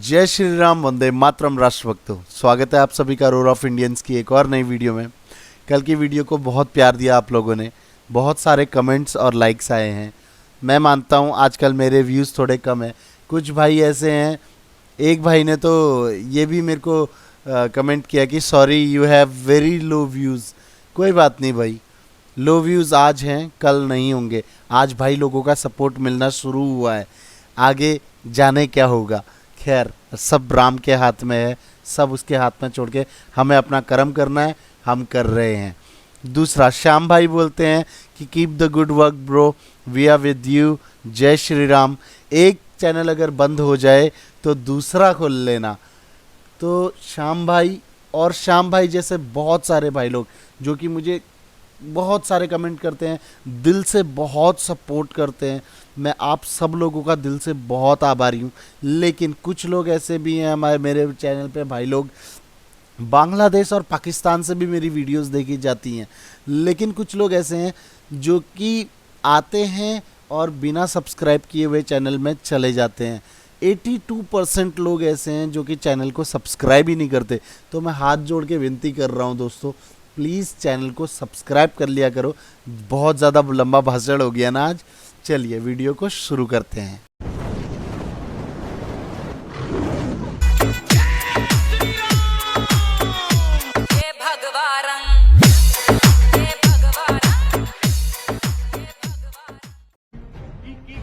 जय श्री राम, वंदे मातरम राष्ट्रभक्तों। स्वागत है आप सभी का रोर ऑफ इंडियंस की एक और नई वीडियो में। कल की वीडियो को बहुत प्यार दिया आप लोगों ने, बहुत सारे कमेंट्स और लाइक्स आए हैं। मैं मानता हूँ आजकल मेरे व्यूज़ थोड़े कम हैं। कुछ भाई ऐसे हैं, एक भाई ने तो ये भी मेरे को कमेंट किया कि sorry you have very low views. कोई बात नहीं भाई, लो व्यूज़ आज हैं, कल नहीं होंगे। आज भाई लोगों का सपोर्ट मिलना शुरू हुआ है, आगे जाने क्या होगा। खैर, सब राम के हाथ में है, सब उसके हाथ में छोड़ के हमें अपना कर्म करना है, हम कर रहे हैं। दूसरा, श्याम भाई बोलते हैं कि keep the good work bro, we are with you, जय श्री राम। एक चैनल अगर बंद हो जाए तो दूसरा खोल लेना। तो श्याम भाई जैसे बहुत सारे भाई लोग जो कि मुझे बहुत सारे कमेंट करते हैं, दिल से बहुत सपोर्ट करते हैं, मैं आप सब लोगों का दिल से बहुत आभारी हूँ। लेकिन कुछ लोग ऐसे भी हैं मेरे चैनल पे भाई लोग, बांग्लादेश और पाकिस्तान से भी मेरी वीडियोस देखी जाती हैं। लेकिन कुछ लोग ऐसे हैं जो कि आते हैं और बिना सब्सक्राइब किए हुए चैनल में चले जाते हैं। 82% लोग ऐसे हैं जो कि चैनल को सब्सक्राइब ही नहीं करते। तो मैं हाथ जोड़ के विनती कर रहा हूँ दोस्तों, प्लीज़ चैनल को सब्सक्राइब कर लिया करो। बहुत ज़्यादा लंबा भाषण हो गया ना आज। चलिए वीडियो को शुरू करते हैं।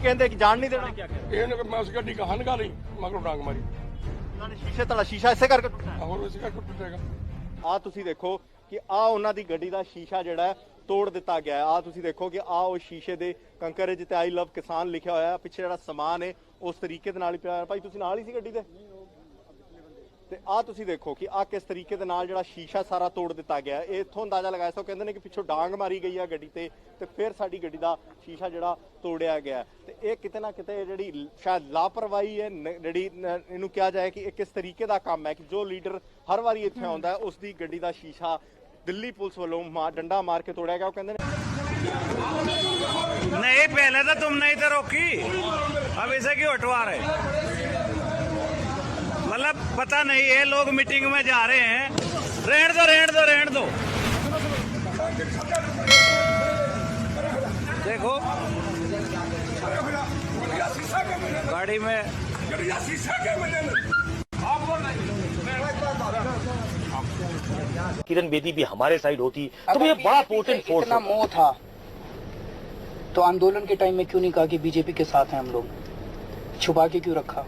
कहते कि जान नहीं देना। मैं उस गड्डी का हनगा नहीं मगरों डांग मारी। उन्होंने शीशे तला शीशा ऐसे करके टूटा है। और वैसे करके टूटेगा। ਆ ਤੁਸੀਂ ਦੇਖੋ ਕਿ ਆ ਉਹਨਾਂ ਦੀ ਗੱਡੀ ਦਾ ਸ਼ੀਸ਼ਾ ਜਿਹੜਾ ਹੈ ਤੋੜ ਦਿੱਤਾ ਗਿਆ ਹੈ। ਆ ਤੁਸੀਂ ਦੇਖੋ ਕਿ ਆ ਉਹ ਸ਼ੀਸ਼ੇ ਦੇ ਕੰਕਰ ਜਿੱਤੇ ਆਈ ਲਵ ਕਿਸਾਨ ਲਿਖਿਆ ਹੋਇਆ ਹੈ। ਪਿੱਛੇ ਜਿਹੜਾ ਸਮਾਨ ਹੈ ਉਸ ਤਰੀਕੇ ਦੇ ਨਾਲ ਹੀ ਪਿਆ। ਭਾਈ ਤੁਸੀਂ ਨਾਲ ਹੀ ਸੀ ਗੱਡੀ ਦੇ? ਤੇ ਆ ਤੁਸੀਂ ਦੇਖੋ ਕਿ ਆ ਕਿਸ ਤਰੀਕੇ ਦੇ ਨਾਲ ਜਿਹੜਾ ਸ਼ੀਸ਼ਾ ਸਾਰਾ ਤੋੜ ਦਿੱਤਾ ਗਿਆ ਹੈ। ਇਹ ਇੱਥੋਂ ਅੰਦਾਜ਼ਾ ਲਗਾਇਆ ਸੋ ਕਹਿੰਦੇ ਨੇ ਕਿ ਪਿੱਛੋਂ ਡਾਂਗ ਮਾਰੀ ਗਈ ਹੈ ਗੱਡੀ ਤੇ ਫਿਰ ਸਾਡੀ ਗੱਡੀ ਦਾ ਸ਼ੀਸ਼ਾ ਜਿਹੜਾ ਤੋੜਿਆ ਗਿਆ ਤੇ ਇਹ ਕਿਤੇ ਨਾ ਕਿਤੇ ਜਿਹੜੀ ਸ਼ਾਇਦ ਲਾਪਰਵਾਹੀ ਹੈ, ਜਿਹੜੀ ਇਹਨੂੰ ਕਿਹਾ ਜਾਏ ਕਿ ਇਹ ਕਿਸ ਤਰੀਕੇ ਦਾ ਕੰਮ ਹੈ ਕਿ ਜੋ ਲੀਡਰ ਹਰ ਵਾਰੀ ਇੱਥੇ ਆਉਂਦਾ ਹੈ ਉਸ ਦੀ ਗੱਡੀ ਦਾ ਸ਼ੀਸ਼ਾ दिल्ली पुलिस वालों डंडा मार के तोड़ा गया। वो कहते नहीं, पहले तो तुम नहीं थे रोकी, अब इसे क्यों हटवा रहे? मतलब पता नहीं है, लोग मीटिंग में जा रहे हैं। रहने दो। देखो गाड़ी में किरण बेदी भी हमारे साइड होती तो ये बड़ा पोर्टेंट फोर्स इतना मोह था तो आंदोलन के टाइम में क्यों नहीं कहा कि बीजेपी के साथ हैं हम लोग? छुपा के क्यों रखा?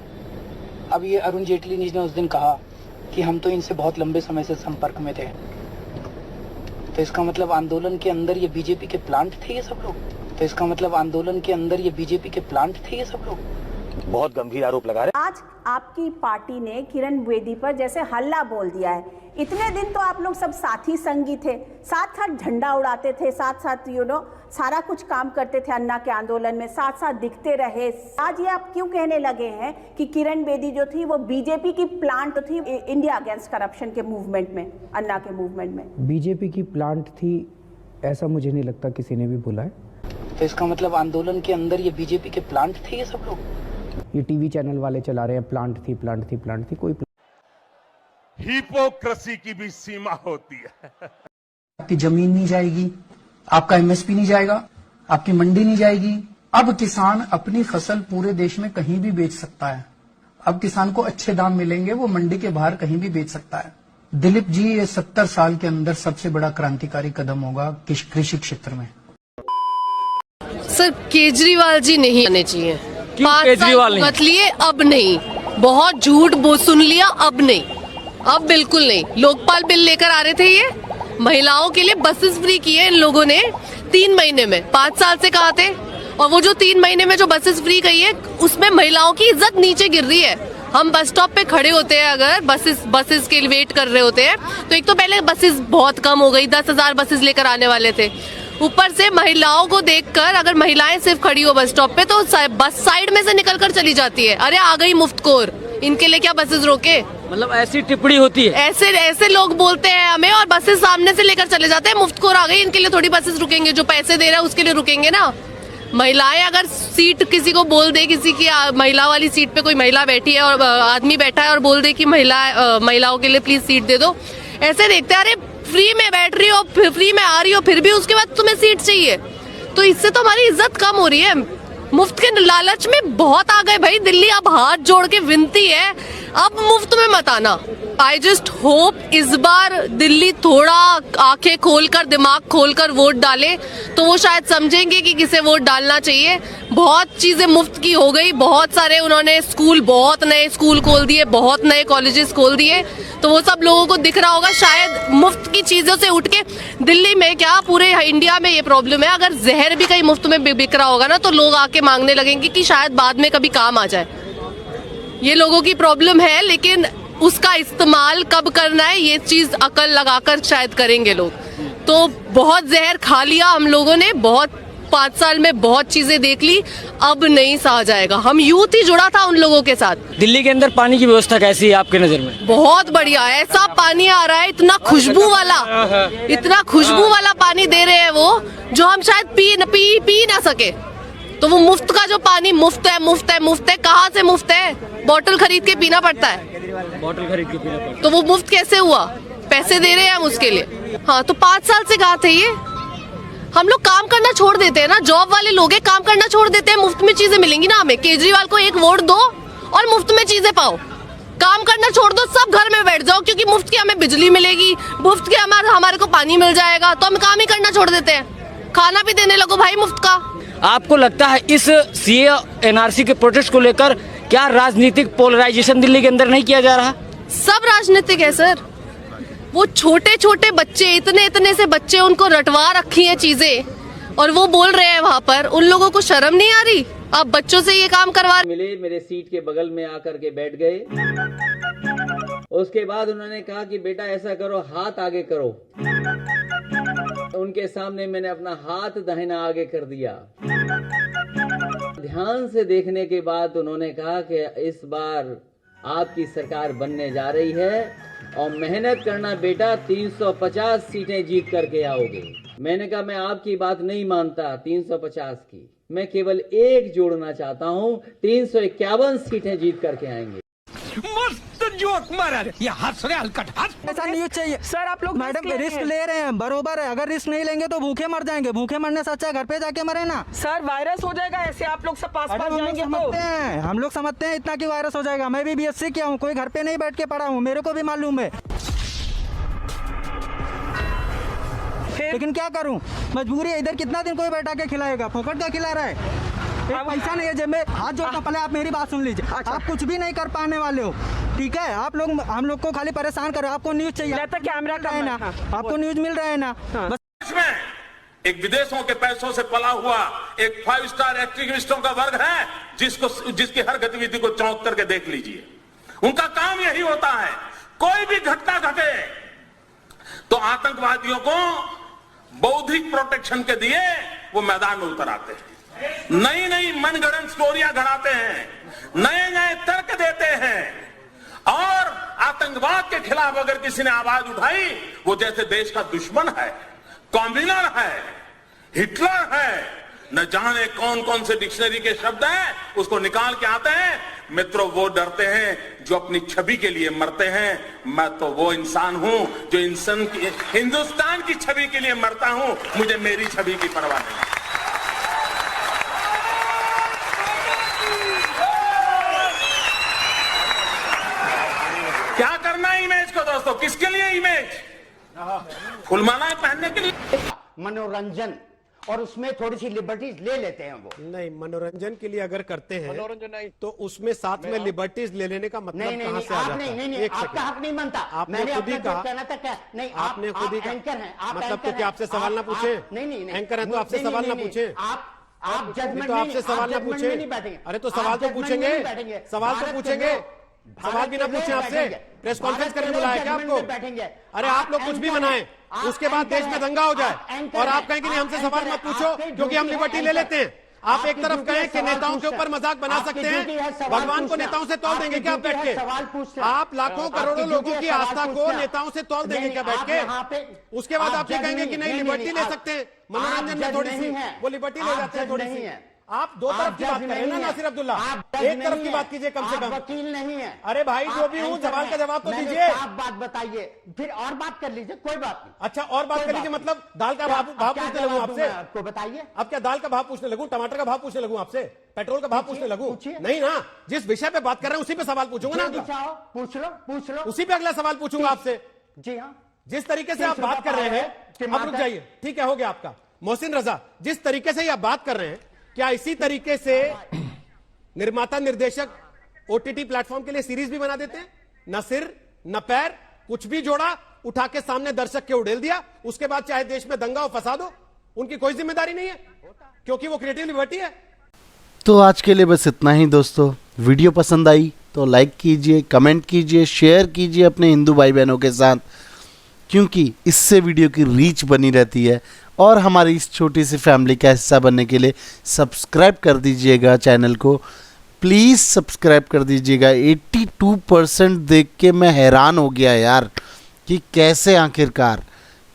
अब ये अरुण जेटली जी ने उस दिन कहा कि हम तो इनसे बहुत लंबे समय से संपर्क में थे, तो इसका मतलब आंदोलन के अंदर ये बीजेपी के प्लांट थे ये सब लोग। बहुत गंभीर आरोप लगा रहे। आज आपकी पार्टी ने किरण बेदी पर जैसे हल्ला बोल दिया है। इतने दिन तो आप लोग सब साथी संगी थे, साथ साथ झंडा उड़ाते थे, साथ साथ सारा कुछ काम करते थे अन्ना के आंदोलन में, साथ साथ दिखते रहे। आज ये आप क्यों कहने लगे हैं कि किरण बेदी जो थी वो बीजेपी की प्लांट थी इंडिया अगेंस्ट करप्शन के मूवमेंट में, अन्ना के मूवमेंट में? बीजेपी की प्लांट थी ऐसा मुझे नहीं लगता किसी ने भी बोला है। तो इसका मतलब आंदोलन के अंदर ये बीजेपी के प्लांट थे ये सब लोग। ये टीवी चैनल वाले चला रहे हैं प्लांट थी। कोई हिपोक्रेसी की भी सीमा होती है। आपकी जमीन नहीं जाएगी, आपका एमएसपी नहीं जाएगा, आपकी मंडी नहीं जाएगी। अब किसान अपनी फसल पूरे देश में कहीं भी बेच सकता है। अब किसान को अच्छे दाम मिलेंगे, वो मंडी के बाहर कहीं भी बेच सकता है। दिलीप जी, ये 70 साल के अंदर सबसे बड़ा क्रांतिकारी कदम होगा कृषि क्षेत्र में। सर, केजरीवाल जी नहीं आने चाहिए। केजरीवाल नहीं मत लिए, अब नहीं। बहुत झूठ सुन लिया, अब नहीं, अब बिल्कुल नहीं। लोकपाल बिल लेकर आ रहे थे, ये महिलाओं के लिए बसेस फ्री किए इन लोगों ने 3 महीने में। 5 साल से कहा थे, और वो जो 3 महीने में जो बसेस फ्री कही है उसमें महिलाओं की इज्जत नीचे गिर रही है। हम बस स्टॉप पे खड़े होते हैं, अगर बसेस के लिए वेट कर रहे होते हैं, तो एक तो पहले बसेस बहुत कम हो गई, 10,000 बसेस लेकर आने वाले थे। ऊपर से महिलाओं को देखकर अगर महिलाएं सिर्फ खड़ी हो बस स्टॉप पे तो बस साइड में से निकलकर चली जाती है। अरे आ गई मुफ्तखोर, इनके लिए क्या बसेस रोके? मतलब ऐसी टिप्पणी होती है, ऐसे लोग बोलते हैं हमें, और बसेस सामने से लेकर चले जाते हैं। मुफ्तखोर आ गई, इनके लिए थोड़ी बसेस रुकेंगे, जो पैसे दे रहे हैं उसके लिए रुकेंगे ना। महिलाएं अगर सीट किसी को बोल दे, किसी की महिला वाली सीट पे कोई महिला बैठी है और आदमी बैठा है और बोल दे कि महिलाओं के लिए प्लीज सीट दे दो, ऐसे देखते हैं अरे फ्री में बैठ रही हो, फ्री में आ रही हो, फिर भी उसके बाद तुम्हें सीट चाहिए। तो इससे तो हमारी इज्जत कम हो रही है। मुफ्त के लालच में बहुत आ गए भाई। दिल्ली अब हाथ जोड़ के विनती है, अब मुफ्त में मत आना। आई जस्ट होप इस बार दिल्ली थोड़ा आंखें खोलकर, दिमाग खोलकर वोट डाले तो वो शायद समझेंगे कि किसे वोट डालना चाहिए। बहुत चीजें मुफ्त की हो गई, बहुत सारे उन्होंने स्कूल, बहुत नए स्कूल खोल दिए, बहुत नए कॉलेजेस खोल दिए, तो वो सब लोगों को दिख रहा होगा। शायद मुफ्त की चीजों से उठ के, दिल्ली में क्या पूरे इंडिया में ये प्रॉब्लम है, अगर जहर भी कहीं मुफ्त में बिक रहा होगा ना तो लोग आके मांगने लगेंगे कि शायद बाद में कभी काम आ जाए। ये लोगों की प्रॉब्लम है, लेकिन उसका इस्तेमाल कब करना है ये चीज अकल लगाकर शायद करेंगे लोग। तो बहुत जहर खा लिया हम लोगों ने, बहुत 5 साल में बहुत चीजें देख ली, अब नहीं सहा जाएगा। हम यूथ ही जुड़ा था उन लोगों के साथ। दिल्ली के अंदर पानी की व्यवस्था कैसी है आपके नजर में? बहुत बढ़िया, ऐसा पानी आ रहा है, इतना खुशबू वाला पानी दे रहे हैं वो, जो हम शायद पी ना सके। तो वो मुफ्त का जो पानी, मुफ्त है, कहाँ से मुफ्त है? बोतल खरीद के पीना पड़ता है। तो वो मुफ्त कैसे हुआ? पैसे दे रहे हैं हम उसके लिए। हाँ, तो 5 साल से कहाँ थे ये? हम लोग काम करना छोड़ देते हैं ना, जॉब वाले लोग हैं, काम करना छोड़ देते हैं, मुफ्त में चीजें मिलेंगी ना हमें। केजरीवाल को एक वोट दो और मुफ्त में चीजें पाओ। काम करना छोड़ दो, सब घर में बैठ जाओ, क्योंकि मुफ्त की हमें बिजली मिलेगी, मुफ्त के हमारे को पानी मिल जाएगा, तो हम काम ही करना छोड़ देते हैं। खाना भी देने लगो भाई मुफ्त का। आपको लगता है इस सीए एनआरसी के प्रोटेस्ट को लेकर क्या राजनीतिक पोलराइजेशन दिल्ली के अंदर नहीं किया जा रहा? सब राजनीतिक है सर। वो छोटे छोटे बच्चे, इतने से बच्चे, उनको रटवा रखी हैं चीजें और वो बोल रहे हैं वहाँ पर, उन लोगों को शर्म नहीं आ रही? आप बच्चों से ये काम करवा मिले, मेरे सीट के बगल में आकर के बैठ गए। उसके बाद उन्होंने कहा कि बेटा ऐसा करो, हाथ आगे करो। उनके सामने मैंने अपना हाथ दाहिना आगे कर दिया। ध्यान से देखने के बाद उन्होंने कहा कि इस बार आपकी सरकार बनने जा रही है और मेहनत करना बेटा, 350 सीटें जीत करके आओगे। मैंने कहा मैं आपकी बात नहीं मानता 350 की, मैं केवल एक जोड़ना चाहता हूं, 351 सीटें जीत करके आएंगे। मस्त जोक मारा रे, ये हंस रहे हलकट हंस। ऐसा न्यूज चाहिए सर। आप लोग मैडम रिस्क ले रहे हैं, बरोबर है। अगर रिस्क नहीं लेंगे तो भूखे मर जाएंगे। भूखे मरने से अच्छा घर पे जाके मरे ना। सर वायरस हो जाएगा ऐसे, आप लोग सब पास जाएंगे तो। हम लोग समझते हैं इतना कि वायरस हो जाएगा। मैं भी बीएससी किया हूँ, कोई घर पे नहीं बैठ के पढ़ा हूँ, मेरे को भी मालूम है। लेकिन क्या करूँ, मजबूरी है। इधर कितना दिन कोई बैठा के खिलाएगा? फोकट का खिला रहा है, पैसा नहीं है जेब में। हाथ जोड़ता, पहले आप मेरी बात सुन लीजिए। आप कुछ भी नहीं कर पाने वाले हो, ठीक है? आप लोग हम लोग को खाली परेशान कर रहे हो। आपको न्यूज चाहिए, कैमरा का है ना, आपको न्यूज मिल रहा है ना। बस में एक विदेशों के पैसों से पला हुआ एक 5 स्टार एक्टिविस्टों का वर्ग है, जिसकी हर गतिविधि को चौंक करके देख लीजिए। उनका काम यही होता है, कोई भी घटना घटे तो आतंकवादियों को बौद्धिक प्रोटेक्शन के दिए वो मैदान में उतर आते हैं, नई मनगढ़ंत स्टोरियां गढ़ाते हैं, नए तर्क देते हैं, और आतंकवाद के खिलाफ अगर किसी ने आवाज उठाई, वो जैसे देश का दुश्मन है, कॉम्बिनर है, हिटलर है, न जाने कौन कौन से डिक्शनरी के शब्द हैं, उसको निकाल के आते हैं। मित्रों, वो डरते हैं जो अपनी छवि के लिए मरते हैं। मैं तो वो इंसान हूं जो हिंदुस्तान की छवि के लिए मरता हूं, मुझे मेरी छवि की परवाह नहीं। क्या करना है इमेज को दोस्तों? किसके लिए इमेज? फुलमालाएं पहनने के लिए? मनोरंजन, और उसमें थोड़ी सी लिबर्टीज ले लेते हैं वो। नहीं, मनोरंजन के लिए अगर करते हैं तो उसमें साथ में लिबर्टीज ले लेने का मतलब कहां से आ जाता है? नहीं, आपका हक नहीं बनता। आपने खुद ही कहा, नहीं, आपने खुद ही एंकर हैं, आप मतलब तो क्या आपसे सवाल ना पूछे? नहीं, एंकर हैं तो आपसे सवाल ना पूछे? आप जजमेंट तो आपसे सवाल ना पूछे? अरे तो सवाल तो पूछेंगे, सवाल तो पूछेंगे, सवाल भी ना पूछे आपसे? प्रेस कॉन्फ्रेंस करने बुलाया क्या आपको? अरे आप लोग कुछ भी बनाएं, उसके बाद देश में दंगा हो जाए और आप कहें कि नहीं हमसे सवाल मत पूछो क्योंकि हम लिबर्टी ले लेते हैं। आप एक तरफ कहें कि नेताओं के ऊपर मजाक बना सकते हैं, भगवान को नेताओं से तौल देंगे क्या आप बैठ के? आप लाखों करोड़ों लोगों की आस्था को नेताओं से तौल देंगे क्या बैठ के? उसके बाद आप ये कहेंगे कि नहीं लिबर्टी ले सकते हैं, मनोरंजन में थोड़ी सी वो लिबर्टी ले जाते हैं थोड़ी सी। आप दो तरफ की बात कर रहे हैं ना नासिर अब्दुल्ला, एक तरफ की बात कीजिए कम से कम। वकील नहीं है। अरे भाई जो भी हूँ, सवाल का जवाब तो दीजिए। आप बात बताइए, फिर और बात कर लीजिए, कोई बात नहीं। अच्छा और बात कर लीजिए, मतलब दाल का भाव पूछने लगूं आपसे? आपको बताइए, अब क्या दाल का भाव पूछने लगूं, टमाटर का भाव पूछने लगूं आपसे, पेट्रोल का भाव पूछने लगूं? नहीं ना, जिस विषय पे बात कर रहे हैं उसी पे सवाल पूछूंगा ना। पूछ लो, उसी पे अगला सवाल पूछूंगा आपसे। जी हाँ, जिस तरीके से आप बात कर रहे हैं, अब रुक जाइए, ठीक है हो गया आपका। मोहसिन रजा, जिस तरीके से आप बात कर रहे हैं, क्या इसी तरीके से निर्माता निर्देशक ओटीटी प्लेटफॉर्म के लिए सीरीज भी बना देते हैं? न सिर न पैर, कुछ भी जोड़ा, उठा के सामने दर्शक के उड़ेल दिया, उसके बाद चाहे देश में दंगा हो फसाद हो, उनकी कोई जिम्मेदारी नहीं है क्योंकि वो क्रिएटिव लिबर्टी है। तो आज के लिए बस इतना ही दोस्तों। वीडियो पसंद आई तो लाइक कीजिए, कमेंट कीजिए, शेयर कीजिए अपने हिंदू भाई बहनों के साथ, क्योंकि इससे वीडियो की रीच बनी रहती है। और हमारी इस छोटी सी फैमिली का हिस्सा बनने के लिए सब्सक्राइब कर दीजिएगा चैनल को, प्लीज़ सब्सक्राइब कर दीजिएगा। 82% देख के मैं हैरान हो गया यार कि कैसे आखिरकार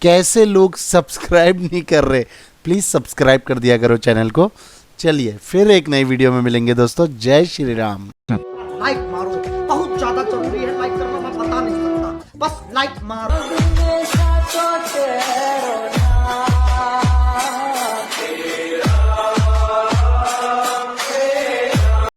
कैसे लोग सब्सक्राइब नहीं कर रहे। प्लीज़ सब्सक्राइब कर दिया करो चैनल को। चलिए फिर एक नई वीडियो में मिलेंगे दोस्तों। जय श्री राम। लाइक मारो, बहुत ज्यादा जरूरी है लाइक करना, मैं बता नहीं सकता, बस लाइक मारो।